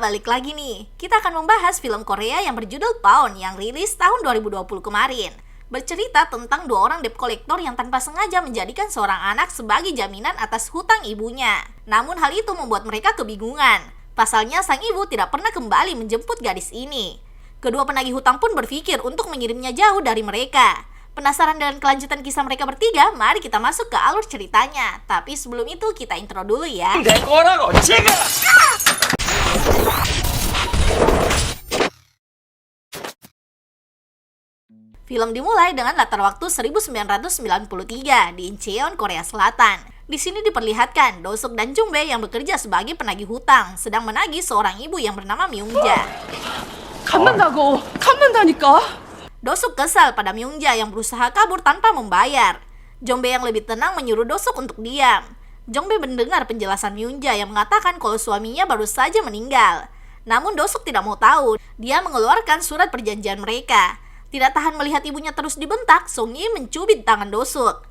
balik lagi nih. Kita akan membahas film Korea yang berjudul Pawn yang rilis tahun 2020 kemarin. Bercerita tentang dua orang debt collector yang tanpa sengaja menjadikan seorang anak sebagai jaminan atas hutang ibunya. Namun hal itu membuat mereka kebingungan. Pasalnya sang ibu tidak pernah kembali menjemput gadis ini. Kedua penagih hutang pun berpikir untuk mengirimnya jauh dari mereka. Penasaran dengan kelanjutan kisah mereka bertiga? Mari kita masuk ke alur ceritanya. Tapi sebelum itu kita intro dulu ya. Film dimulai dengan latar waktu 1993 di Incheon, Korea Selatan. Di sini diperlihatkan Do-suk dan Jung-bae yang bekerja sebagai penagih hutang sedang menagih seorang ibu yang bernama Myung-ja. 갚는다니까. Do-suk kesal pada Myung-ja yang berusaha kabur tanpa membayar. Jong-bae yang lebih tenang menyuruh Do-suk untuk diam. Jong-bae mendengar penjelasan Myung-ja yang mengatakan kalau suaminya baru saja meninggal. Namun Do-suk tidak mau tahu. Dia mengeluarkan surat perjanjian mereka. Tidak tahan melihat ibunya terus dibentak, Song-yi mencubit tangan Do-suk.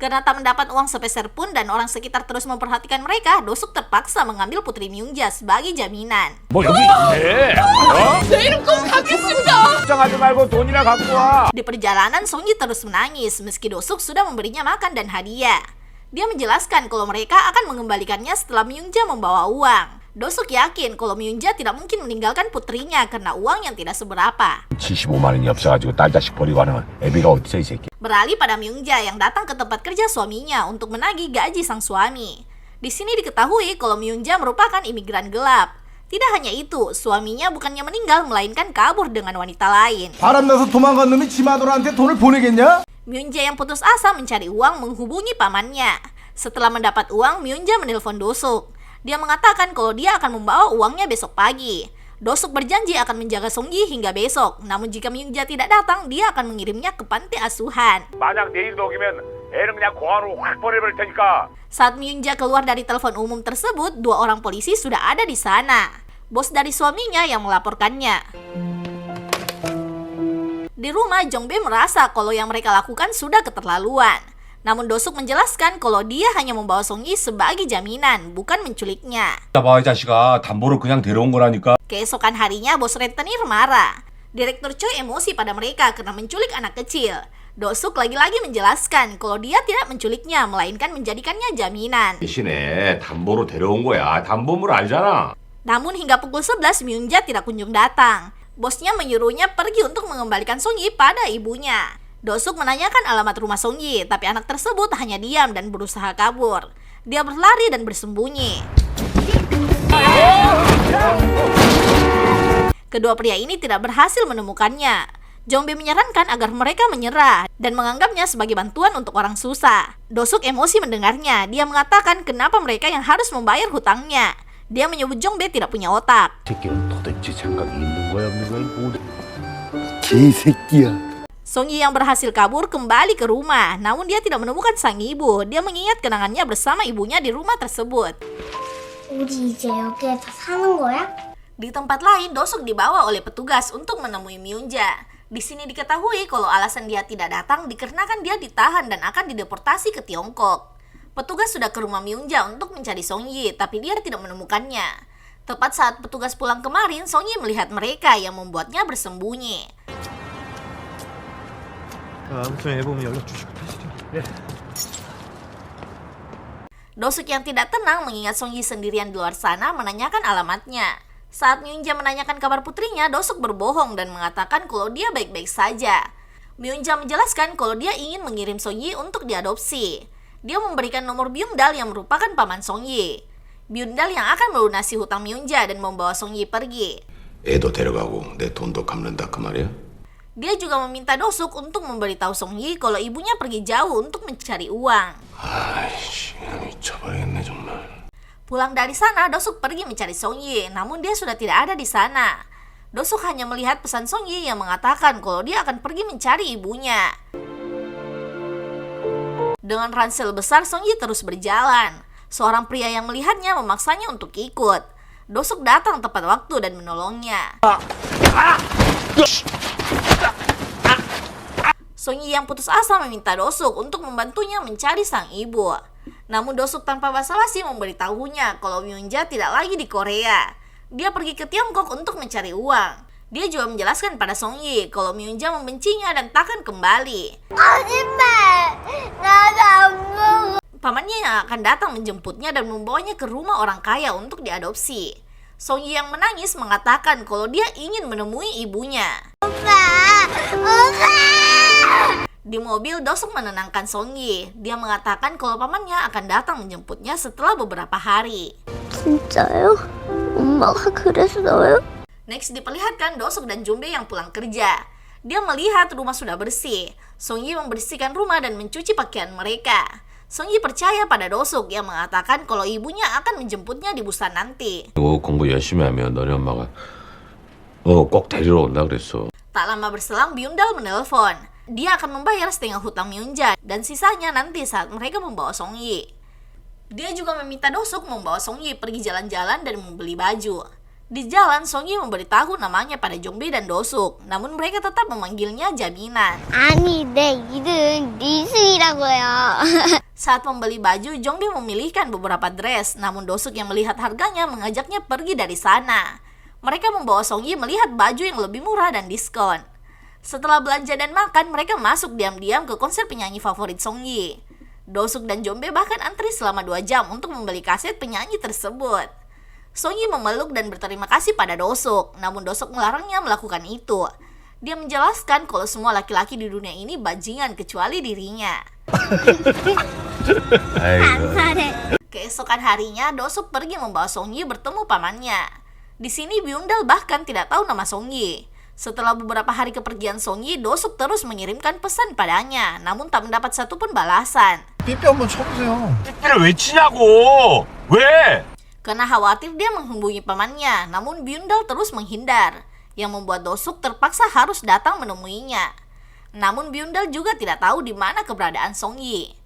Karena tak mendapat uang sepeser pun dan orang sekitar terus memperhatikan mereka, Do-suk terpaksa mengambil putri Myung-ja sebagai jaminan. 내 이름 꼭 갚겠습니다. 걱정하지 말고 돈이나 갖고 와. Di perjalanan, Song-yi terus menangis meski Do-suk sudah memberinya makan dan hadiah. Dia menjelaskan kalau mereka akan mengembalikannya setelah Myung-ja membawa uang. Do-suk yakin kalau Myung-ja tidak mungkin meninggalkan putrinya karena uang yang tidak seberapa. 75만 원이 없어가지고 딸 자식 버리고 하는 애비가 어딨어 이 새끼. Beralih pada Myung-ja yang datang ke tempat kerja suaminya untuk menagih gaji sang suami. Di sini diketahui kalau Myung-ja merupakan imigran gelap. Tidak hanya itu, suaminya bukannya meninggal melainkan kabur dengan wanita lain. 바람나서 도망간 놈이 지마돌한테 돈을 보내겠냐? Myung-ja yang putus asa mencari uang menghubungi pamannya. Setelah mendapat uang, Myung-ja menelpon Do-suk. Dia mengatakan kalau dia akan membawa uangnya besok pagi. Do-suk berjanji akan menjaga Song-yi hingga besok. Namun jika Myung-ja tidak datang, dia akan mengirimnya ke panti asuhan. 만약 내일도 오기면 애는 그냥 공항으로 확 보내버릴 테니까. Saat Myung-ja keluar dari telepon umum tersebut, dua orang polisi sudah ada di sana. Bos dari suaminya yang melaporkannya. Di rumah, Jong-bae merasa kalau yang mereka lakukan sudah keterlaluan. Namun Do-suk menjelaskan kalau dia hanya membawa Song-yi sebagai jaminan, bukan menculiknya. 봐, 이 자식아. 담보로 그냥 데려온 거라니까. Keesokan harinya, bos rentenir marah. Direktur Choi emosi pada mereka karena menculik anak kecil. Do-suk lagi-lagi menjelaskan kalau dia tidak menculiknya, melainkan menjadikannya jaminan. 대신에 담보로 데려온 거야. 담보물 알잖아. Namun hingga pukul 11, Myung-ja tidak kunjung datang. Bosnya menyuruhnya pergi untuk mengembalikan Song-yi pada ibunya. Do-suk menanyakan alamat rumah Song-yi, tapi anak tersebut hanya diam dan berusaha kabur. Dia berlari dan bersembunyi. Kedua pria ini tidak berhasil menemukannya. Jong-bae menyarankan agar mereka menyerah dan menganggapnya sebagai bantuan untuk orang susah. Do-suk emosi mendengarnya. Dia mengatakan kenapa mereka yang harus membayar hutangnya. Dia menyebut Jong-bae tidak punya otak. 도대체 생각이 있는 거야 없는 거야 뭐. 개새끼야. Song-yi yang berhasil kabur kembali ke rumah, namun dia tidak menemukan sang ibu. Dia mengingat kenangannya bersama ibunya di rumah tersebut. 우리 이제 여기에서 사는 거야? Di tempat lain, Do-suk dibawa oleh petugas untuk menemui Myung-ja. Di sini diketahui kalau alasan dia tidak datang dikarenakan dia ditahan dan akan dideportasi ke Tiongkok. Petugas sudah ke rumah Myung-ja untuk mencari Song-yi, tapi dia tidak menemukannya. Tepat saat petugas pulang kemarin, Song-yi melihat mereka yang membuatnya bersembunyi. 아무튼 애 보면 연락 주시고 가시죠. 예. Do-suk yang tidak tenang mengingat Song-yi sendirian di luar sana menanyakan alamatnya. Saat Myung-ja menanyakan kabar putrinya, Do-suk berbohong dan mengatakan kalau dia baik-baik saja. Myung-ja menjelaskan kalau dia ingin mengirim Song-yi untuk diadopsi. Dia memberikan nomor Byung-dal yang merupakan paman Song-yi. Byung-dal yang akan melunasi hutang Myung-ja dan membawa Song-yi pergi. 애도 데려가고 내 돈도 갚는다 그 말이야? Dia juga meminta Do-suk untuk memberitahu Song-yi kalau ibunya pergi jauh untuk mencari uang. 아이씨, 미쳐버리겠네 정말. Pulang dari sana, Do-suk pergi mencari Song-yi, namun dia sudah tidak ada di sana. Do-suk hanya melihat pesan Song-yi yang mengatakan kalau dia akan pergi mencari ibunya. Dengan ransel besar, Song-yi terus berjalan. Seorang pria yang melihatnya memaksanya untuk ikut. Do-suk datang tepat waktu dan menolongnya. Song-yi yang putus asa meminta Do-suk untuk membantunya mencari sang ibu. Namun Dosuk tanpa basa-basi memberitahunya kalau Myungja tidak lagi di Korea. Dia pergi ke Tiongkok untuk mencari uang. Dia juga menjelaskan pada Songyi kalau Myungja membencinya dan takkan kembali. Pamannya yang akan datang menjemputnya dan membawanya ke rumah orang kaya untuk diadopsi. Songyi yang menangis mengatakan kalau dia ingin menemui ibunya. Di mobil, Dosuk menenangkan Songyi. Dia mengatakan kalau pamannya akan datang menjemputnya setelah beberapa hari. 진짜요? 엄마가 그랬어요? Next diperlihatkan Dosuk dan Jongbe yang pulang kerja. Dia melihat rumah sudah bersih. Songyi membersihkan rumah dan mencuci pakaian mereka. Songyi percaya pada Dosuk yang mengatakan kalau ibunya akan menjemputnya di Busan nanti. 공부 열심히 하면 너네 엄마가 꼭 데리러 온다 그랬어. Tak lama berselang, Byundal menelpon. Dia akan membayar setengah hutang Myungja dan sisanya nanti saat mereka membawa Songyi. Dia juga meminta Dosuk membawa Songyi pergi jalan-jalan dan membeli baju. Di jalan, Songyi memberitahu namanya pada Jongbe dan Dosuk, namun mereka tetap memanggilnya Jaminan. 아니, 내 이름 니승이라고요. Saat membeli baju, Jongbe memilihkan beberapa dress, namun Dosuk yang melihat harganya mengajaknya pergi dari sana. Mereka membawa Songyi melihat baju yang lebih murah dan diskon. Setelah belanja dan makan, mereka masuk diam-diam ke konser penyanyi favorit Songyi. Dosuk dan Jongbe bahkan antri selama 2 jam untuk membeli kaset penyanyi tersebut. Songyi memeluk dan berterima kasih pada Dosuk, namun Dosuk melarangnya melakukan itu. Dia menjelaskan kalau semua laki-laki di dunia ini bajingan kecuali dirinya. Keesokan harinya, Dosuk pergi membawa Songyi bertemu pamannya. Di sini Byundal bahkan tidak tahu nama Songyi. Setelah beberapa hari kepergian Songyi, Dosuk terus mengirimkan pesan padanya, namun tak mendapat satupun balasan. 삐삐 한번 쳐보세요. 삐삐를 왜 치냐고! 왜? Karena khawatir dia menghubungi pamannya, namun Byundal terus menghindar, yang membuat Dosuk terpaksa harus datang menemuinya. Namun Byundal juga tidak tahu di mana keberadaan Songyi.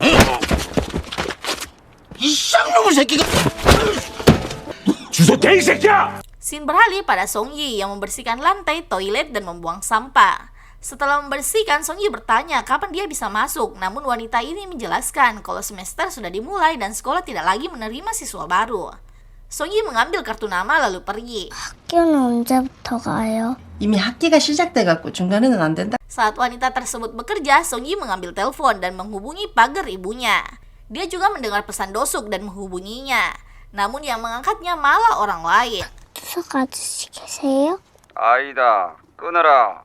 이 쌍놈의 새끼가! 주소 대 이 새끼야! Scene beralih pada Songyi yang membersihkan lantai, toilet, dan membuang sampah. Setelah membersihkan, Songyi bertanya kapan dia bisa masuk, namun wanita ini menjelaskan kalau semester sudah dimulai dan sekolah tidak lagi menerima siswa baru. Songyi mengambil kartu nama lalu pergi. 학교는 언제부터 가요? 이미 학기가 시작돼갖고 중간에는 안 된다. Saat wanita tersebut bekerja, Songyi mengambil telepon dan menghubungi pagar ibunya. Dia juga mendengar pesan Dosuk dan menghubunginya. Namun yang mengangkatnya malah orang lain. 추석 아저씨 계세요? 아이다, 끊어라.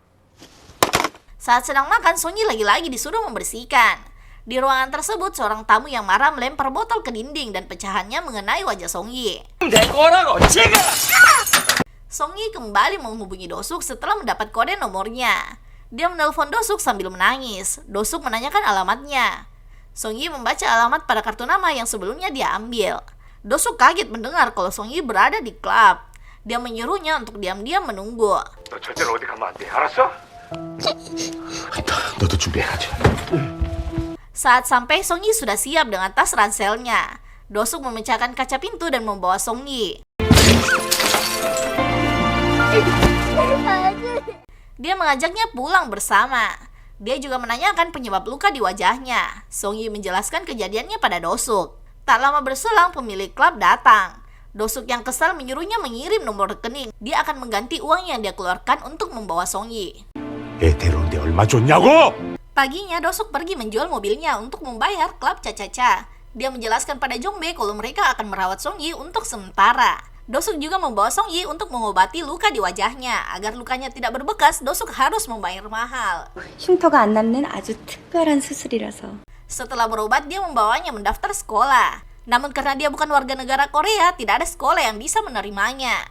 Saat sedang makan, Songyi lagi-lagi disuruh membersihkan. Di ruangan tersebut, seorang tamu yang marah melempar botol ke dinding dan pecahannya mengenai wajah Songyi. 내 거라고, 지금! Songyi kembali menghubungi Dosuk setelah mendapat kode nomornya. Dia menelpon Dosuk sambil menangis. Dosuk menanyakan alamatnya. Songyi membaca alamat pada kartu nama yang sebelumnya dia ambil. Dosuk kaget mendengar kalau Songyi berada di klub. Dia menyuruhnya untuk diam-diam menunggu. 너 절대로 어디 가면 안 돼, 알았어? 너도 준비해야지. Saat sampai, Songyi sudah siap dengan tas ranselnya. Dosuk memecahkan kaca pintu dan membawa Songyi. Dia mengajaknya pulang bersama. Dia juga menanyakan penyebab luka di wajahnya. Songyi menjelaskan kejadiannya pada Dosuk. Tak lama berselang, pemilik klub datang. Dosuk yang kesal menyuruhnya mengirim nomor rekening. Dia akan mengganti uang yang dia keluarkan untuk membawa Songyi. 애 데려오는데 얼마 줬냐고! Paginya, Dosuk pergi menjual mobilnya untuk membayar klub Caca-Caca. Dia menjelaskan pada Jongbe kalau mereka akan merawat Songyi untuk sementara. Dosuk juga membawa Songyi untuk mengobati luka di wajahnya. Agar lukanya tidak berbekas, Dosuk harus membayar mahal. 흉터가 안 남는 아주 특별한 수술이라서. Setelah berobat, dia membawanya mendaftar sekolah. Namun karena dia bukan warga negara Korea, tidak ada sekolah yang bisa menerimanya.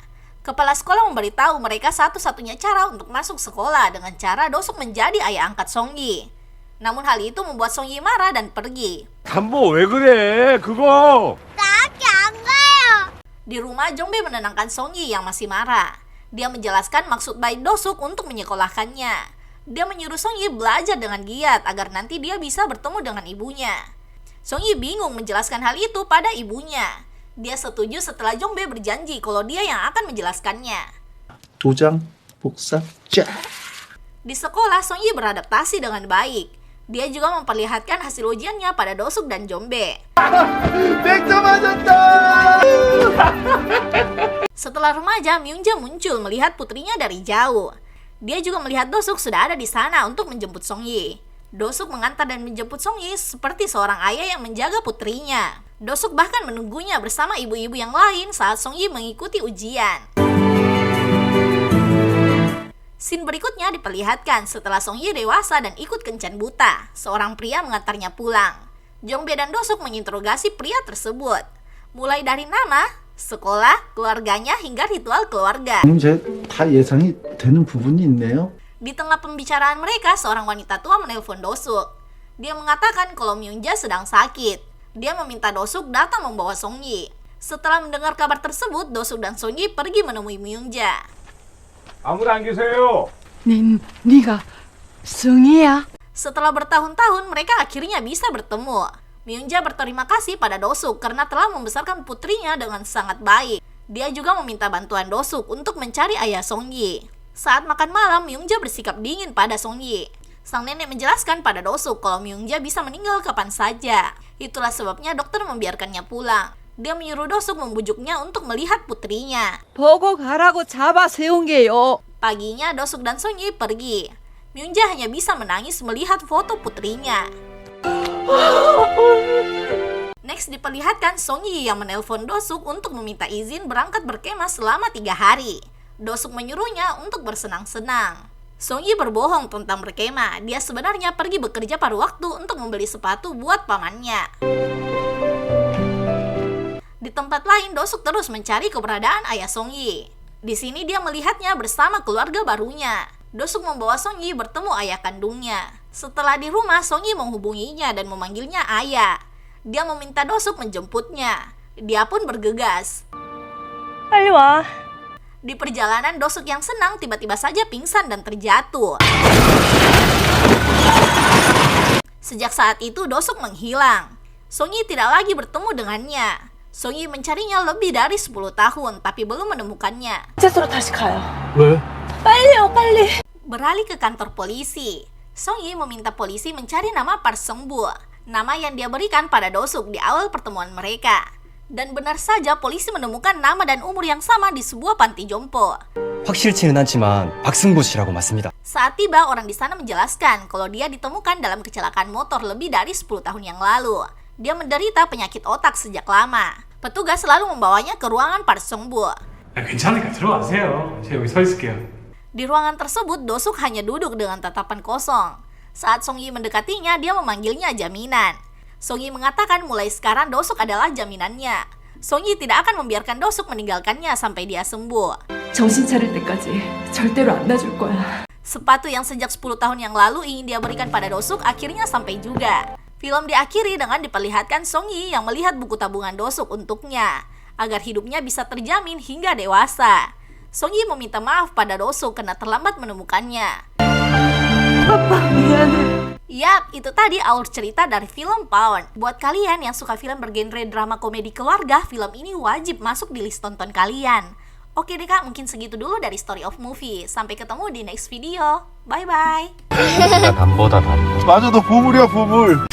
Kepala sekolah memberitahu mereka satu-satunya cara untuk masuk sekolah dengan cara Dosuk menjadi ayah angkat Songyi. Namun hal itu membuat Songyi marah dan pergi. 담보 왜 그래, 그거! 나 학교 안 가요. Di rumah, Jongbe menenangkan Songyi yang masih marah. Dia menjelaskan maksud baik Dosuk untuk menyekolahkannya. Dia menyuruh Songyi belajar dengan giat agar nanti dia bisa bertemu dengan ibunya. Songyi bingung menjelaskan hal itu pada ibunya. Dia setuju setelah Jongbe berjanji kalau dia yang akan menjelaskannya. 도장 복사 짜. Di sekolah, Songyi beradaptasi dengan baik. Dia juga memperlihatkan hasil ujiannya pada Dosuk dan Jombe. 100점 맞았다. Setelah remaja, Myungja muncul melihat putrinya dari jauh. Dia juga melihat Dosuk sudah ada di sana untuk menjemput Songyi. Dosuk mengantar dan menjemput Songyi seperti seorang ayah yang menjaga putrinya. Dosuk bahkan menunggunya bersama ibu-ibu yang lain saat Songyi mengikuti ujian. Scene berikutnya diperlihatkan setelah Songyi dewasa dan ikut kencan buta. Seorang pria mengantarnya pulang. Jongbe dan Dosuk menginterogasi pria tersebut. Mulai dari nama, sekolah, keluarganya, hingga ritual keluarga. 다 예상이 되는 부분이 있네요. Di tengah pembicaraan mereka, seorang wanita tua menelpon Dosuk. Dia mengatakan kalau Myungja sedang sakit. Dia meminta Dosuk datang membawa Songyi. Setelah mendengar kabar tersebut, Dosuk dan Songyi pergi menemui Myungja. 아무도 안 계세요. 네가 승희야? Setelah bertahun-tahun, mereka akhirnya bisa bertemu. Myungja berterima kasih pada Dosuk karena telah membesarkan putrinya dengan sangat baik. Dia juga meminta bantuan Dosuk untuk mencari ayah Songyi. Saat makan malam, Myungja bersikap dingin pada Songyi. Sang nenek menjelaskan pada Dosuk kalau Myungja bisa meninggal kapan saja. Itulah sebabnya dokter membiarkannya pulang. Dia menyuruh Dosuk membujuknya untuk melihat putrinya. 보고 가라고 잡아 세운 게요. Paginya, Dosuk dan Songyi pergi. Myungja hanya bisa menangis melihat foto putrinya. Next diperlihatkan Songyi yang menelpon Dosuk untuk meminta izin berangkat berkemah selama 3 hari. Dosuk menyuruhnya untuk bersenang-senang. Songyi berbohong tentang berkemah. Dia sebenarnya pergi bekerja paruh waktu untuk membeli sepatu buat pamannya. Di tempat lain, Dosuk terus mencari keberadaan ayah Songyi. Di sini dia melihatnya bersama keluarga barunya. Dosuk membawa Songyi bertemu ayah kandungnya. Setelah di rumah, Songyi menghubunginya dan memanggilnya ayah. Dia meminta Dosuk menjemputnya. Dia pun bergegas. 빨리 와. Di perjalanan, Dosuk yang senang tiba-tiba saja pingsan dan terjatuh. Sejak saat itu, Dosuk menghilang. Songyi tidak lagi bertemu dengannya. Songyi mencarinya lebih dari 10 tahun, tapi belum menemukannya. 제수로 다시 가요. 왜? 빨리요, 빨리. Beralih ke kantor polisi. Songyi meminta polisi mencari nama Park Sung-bu, nama yang dia berikan pada Dosuk di awal pertemuan mereka. Dan benar saja polisi menemukan nama dan umur yang sama di sebuah panti jompo. 확실치는 않지만 박승보 씨라고 맞습니다. Saat tiba, orang di sana menjelaskan kalau dia ditemukan dalam kecelakaan motor lebih dari 10 tahun yang lalu. Dia menderita penyakit otak sejak lama. Petugas selalu membawanya ke ruangan Park Sung-bu. 괜찮으니까 들어가세요. 제가 여기 서 있을게요. Di ruangan tersebut, Dosuk hanya duduk dengan tatapan kosong. Saat Songyi mendekatinya, dia memanggilnya jaminan. Songyi mengatakan mulai sekarang Dosuk adalah jaminannya. Songyi tidak akan membiarkan Dosuk meninggalkannya sampai dia sembuh. 정신 차릴 때까지 절대로 안 놔줄 거야. Sepatu yang sejak 10 tahun yang lalu ingin dia berikan pada Dosuk akhirnya sampai juga. Film diakhiri dengan diperlihatkan Songyi yang melihat buku tabungan Dosuk untuknya, agar hidupnya bisa terjamin hingga dewasa. Songyi meminta maaf pada Dosuk karena terlambat menemukannya. 아빠 미안해. Yap, itu tadi alur cerita dari film Pawn. Buat kalian yang suka film bergenre drama komedi keluarga, film ini wajib masuk di list tonton kalian. Oke deh kak, mungkin segitu dulu dari Story of Movie. Sampai ketemu di next video. Bye-bye. 담보다 담보. 맞아, 너 보물이야, 보물.